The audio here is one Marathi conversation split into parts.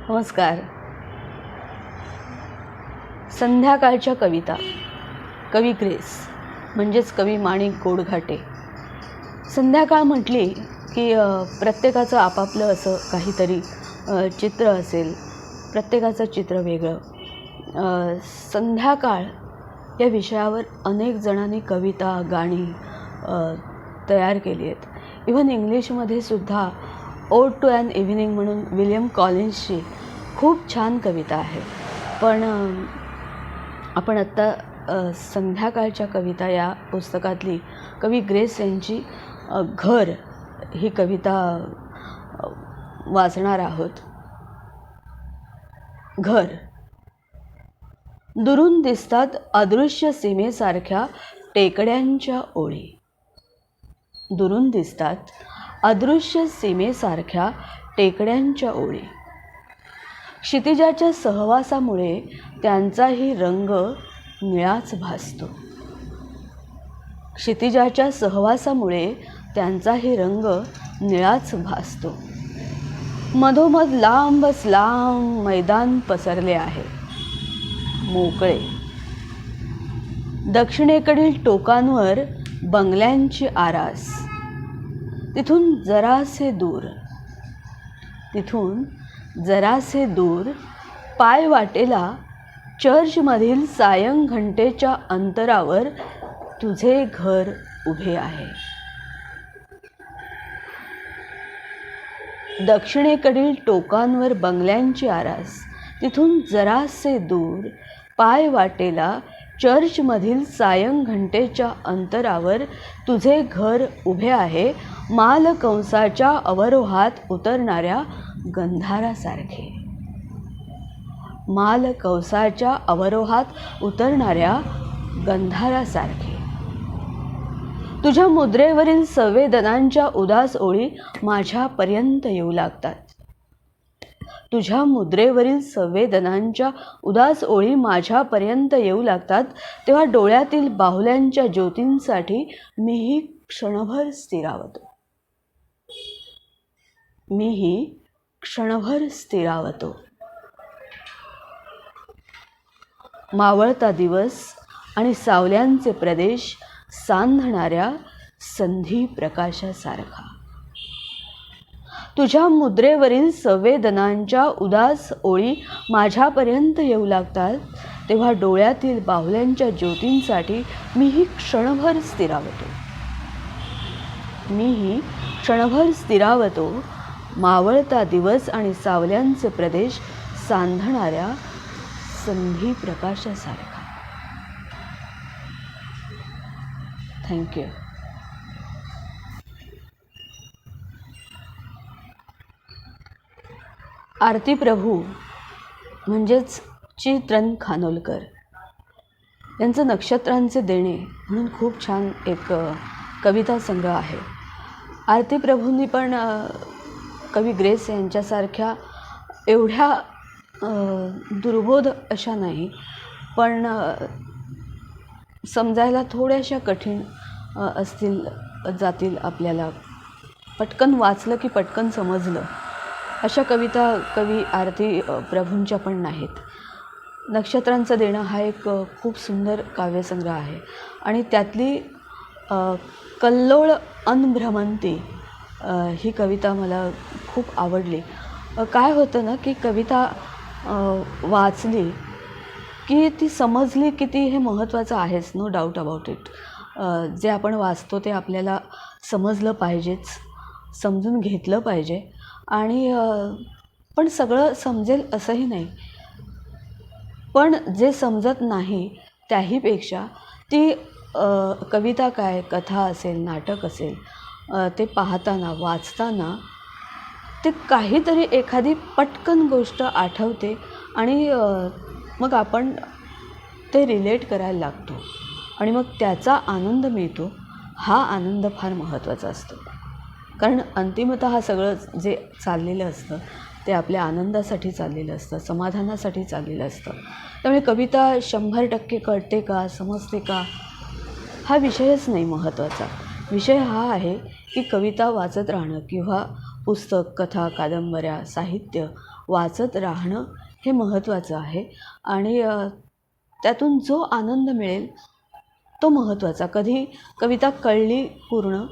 नमस्कार. संध्याकाळच्या कविता. कवी ग्रेस म्हणजेच कवी माणिक गोडघाटे. संध्याकाळ म्हटली की प्रत्येकाचं आपापलं असं काहीतरी चित्र असेल. प्रत्येकाचं चित्र वेगळं. संध्याकाळ या विषयावर अनेक जणांनी कविता, गाणी तयार केली आहेत. इव्हन इंग्लिशमध्ये सुद्धा ओड टू ॲन इव्हिनिंग म्हणून विलियम कॉलिन्सची खूप छान कविता आहे. पण आपण आत्ता संध्याकाळच्या कविता या पुस्तकातली कवी ग्रेस यांची घर ही कविता वाचणार आहोत. घर. दुरून दिसतात अदृश्य सीमेसारख्या टेकड्यांच्या ओळी. दुरून दिसतात अदृश्य सीमेसारख्या टेकड्यांच्या ओळी. क्षितिजाच्या सहवासामुळे त्यांचाही रंग निळाच भासतो. क्षितिजाच्या सहवासामुळे त्यांचाही रंग निळाच भासतो. मधोमध लांबच लांब मैदान पसरले आहे, मोकळे. दक्षिणेकडील टोकांवर बंगल्यांची आरास. तिथून जरासे दूर पाय वाटेला चर्चमधील सायंघंटेच्या अंतरावर तुझे घर उभे आहे. दक्षिणेकडील टोकांवर बंगल्यांची आरास. तिथून जरासे दूर पाय वाटेला चर्चमधील सायंघंटेच्या अंतरावर तुझे घर उभे आहे, मालकंसाच्या अवरोहात उतरणाऱ्या गंधारासारखे. मालकंसाच्या अवरोहात उतरणाऱ्या गंधारासारखे. तुझ्या मुद्रेवरील संवेदनांच्या उदास ओळी माझ्यापर्यंत येऊ लागतात. तुझ्या मुद्रेवरील संवेदनांच्या उदास ओळी माझ्यापर्यंत येऊ लागतात, तेव्हा डोळ्यातील बाहुल्यांच्या ज्योतींसाठी मीही क्षणभर स्थिरावतो. मीही क्षणभर स्थिरावतो. मावळता दिवस आणि सावल्यांचे प्रदेश सांधणाऱ्या संधी प्रकाशासारखा. तुझ्या मुद्रेवरील संवेदनांच्या उदास ओळी माझ्यापर्यंत येऊ लागतात, तेव्हा डोळ्यातील बाहुल्यांच्या ज्योतींसाठी मीही क्षणभर स्थिरावतो. मीही क्षणभर स्थिरावतो. मावळता दिवस आणि सावल्यांचे प्रदेश सांधणाऱ्या संधी प्रकाशासारखा. थँक्यू. आरती प्रभू म्हणजेच चित्रण खानोलकर यांचं नक्षत्रांचे देणे म्हणून खूप छान एक कविता संग्रह आहे. आरती प्रभूंनी पण कवी ग्रेस यांच्यासारख्या एवढ्या दुर्बोध अशा नाही, पण समजायला थोड्याशा कठीण जातील आपल्याला. पटकन वाचलं की पटकन समजलं अशा कविता कवी आरती प्रभूंच्या पण नाहीत. नक्षत्रांचं देणं हा एक खूप सुंदर काव्यसंग्रह आहे आणि त्यातली कल्लोळ अनभ्रमंती ही कविता मला खूप आवडली. काय होतं ना की कविता वाचली की ती समजली की ती हे महत्त्वाचं आहेच, नो डाऊट अबाउट इट. जे आपण वाचतो ते आपल्याला समजलं पाहिजेच, समजून घेतलं पाहिजे. आणि पण सगळं समजेल असंही नाही. पण जे समजत नाही त्याहीपेक्षा ती कविता काय, कथा असेल, नाटक असेल, ते पाहताना वाचताना ते काहीतरी एखादी पटकन गोष्ट आठवते आणि मग आपण ते रिलेट करायला लागतो आणि मग त्याचा आनंद मिळतो. हा आनंद फार महत्त्वाचा असतो, कारण अंतिमतः सगळं जे चाललेलं असतं ते आपल्या आनंदासाठी चाललेलं असतं, समाधानासाठी चाललेलं असतं. त्यामुळे कविता 100% कळते का, समजते का, हा विषयच नाही महत्त्वाचा. विषय हा आहे की कविता वाचत राहणं किंवा पुस्तक, कथा, कादंबऱ्या, साहित्य वाचत राहणं हे महत्त्वाचं आहे. आणि त्यातून जो आनंद मिळेल तो महत्त्वाचा. कधी कविता कळली पूर्ण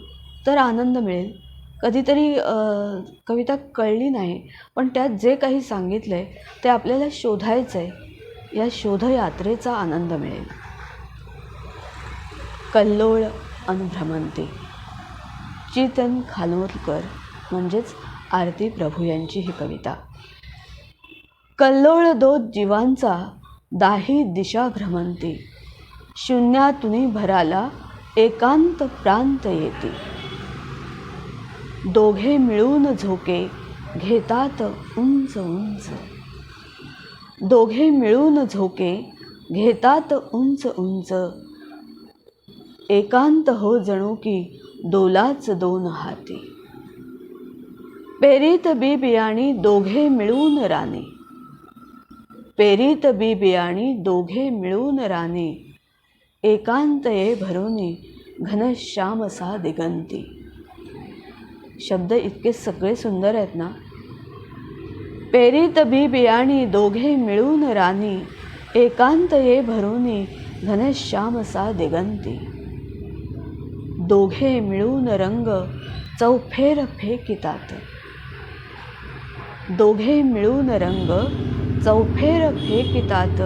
तर आनंद मिळेल, कधीतरी कविता कळली नाही पण त्यात जे काही सांगितलं आहे ते आपल्याला शोधायचं आहे, या शोधयात्रेचा आनंद मिळेल. कल्लोळ अन भ्रमंती, चेतन खानोलकर म्हणजेच आरती प्रभू यांची ही कविता. कल्लोळ दोत जीवांचा दाही दिशा भ्रमंती, शून्यातुनी भराला एकांत प्रांत येती. दोघे मिळून झोके घेतात उंच उंच, दोघे मिळून झोके घेतात उंच उंच. एकांत हो जणू की दोलाच दोन हाती. पेरीत बी बियाणी दोघे मिळून राणी, पेरीत बी बियाणी दोघे मिळून राणी. एकांत ये भरुनी घनश्याम सा दिगंती. शब्द इतके सगळे सुंदर आहेत ना. पेरीत बी बियाणी दोघे मिळून राणी, एकांत ये भरुनी घनश्याम सा दिगंती. दोघे मिळून रंग चौफेर फेकितात, दोघे मिळून रंग चौफेर फेकितात.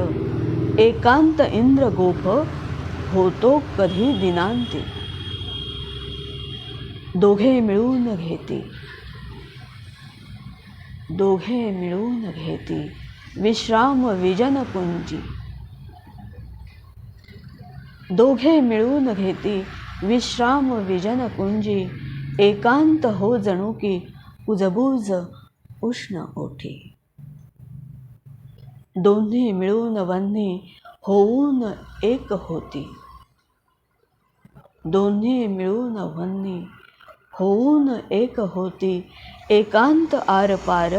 एकांत इंद्र गोप होतो कधी दिनांती. दोघे मिळून घेती, दोघे मिळून घेती विश्राम विजन कुंजी. दोघे मिळून घेती विश्राम विजन कुंजी. एकांत हो जणू की कुजबूज उष्ण ओठी. दोन्ही मिळून वन्ही होऊन एक होती, दोन्ही मिळून वन्ही होऊन एक होती. एकांत आरपार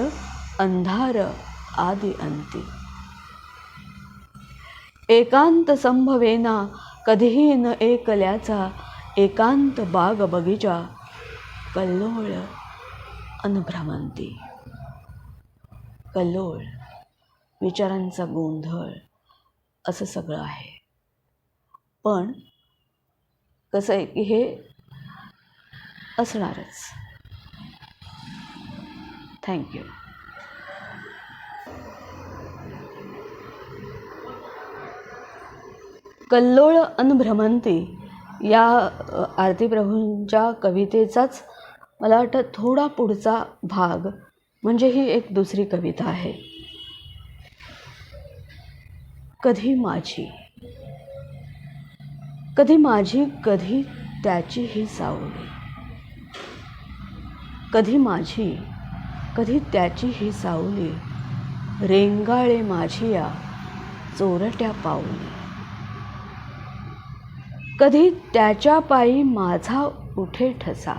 अंधार आदि अंती. एकांत संभवेना कधीही न एकल्याचा, एकांत बाग बगीचा कल्लोळ अन भ्रमंती. कल्लोळ, विचारांचा गोंधळ असं सगळं आहे. पण कसं आहे की हे असणारच. थँक्यू. कल्लोळ अन भ्रमंती या आरती प्रभूंच्या कवितेचाच मला वाटतं थोडा पुढचा भाग म्हणजे ही एक दुसरी कविता आहे. कधी माझी, कधी माझी कधी त्याची ही सावली. कधी माझी कधी त्याची ही सावली. रेंगाळे माझी या चोरट्या पाऊली. कधी त्याच्या पायी माझा उठे ठसा,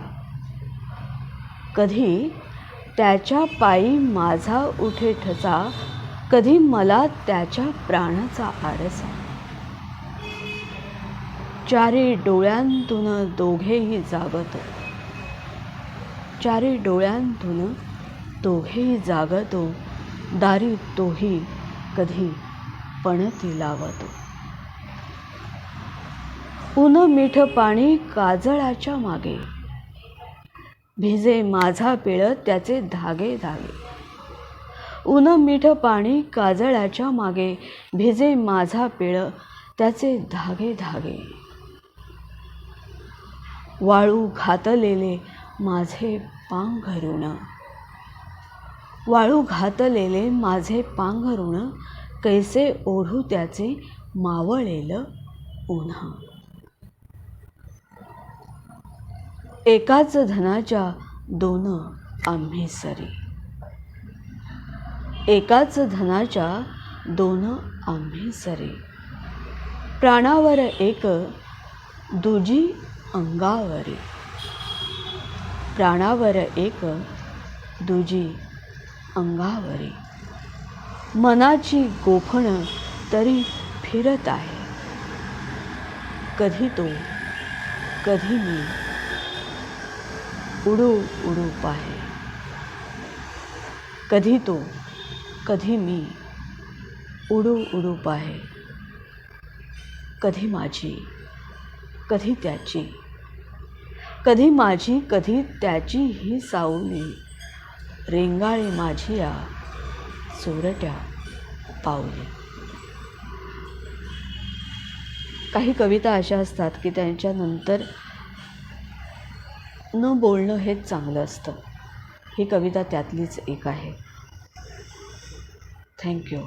कधी त्याच्या पायी माझा उठे ठसा. कधी मला त्याच्या प्राणाचा आडसा. चारी डोळ्यांतून दोघेही जागतो, चारी डोळ्यांतून दोघेही जागतो. दारी तोही कधी पणती लावतो. ऊन मीठ पाणी काजळाच्या मागे, भिजे माझा पिळ त्याचे धागे धागे. ऊन मीठ पाणी काजळाच्या मागे, भिजे माझा पिळ त्याचे धागे धागे. वाळू घातलेले माझे पांघरुण, वाळू घातलेले माझे पांघरुण. कैसे ओढू त्याचे मावळेल उन्हा. एकाच धनाच्या दोन आम्ही सरी, एकाच धनाच्या दोन आम्ही सरी. प्राणावर एक दुजी अंगावरी, प्राणावर एक दुजी अंगावरी. मनाची गोफण तरी फिरत आहे, कधी तो कधी मी उडू उडू पाहे. कधी तो कधी मी उडू उडू पाहे, कधी माझी कधी त्याची, कधी माझी कधी त्याची ही सावली रेंगाळी माझी या चोरट्या पावली. काही कविता अशा असतात की त्यांच्यानंतर न बोलणं हेच चांगलं असतं. ही कविता त्यातलीच एक आहे. थँक्यू.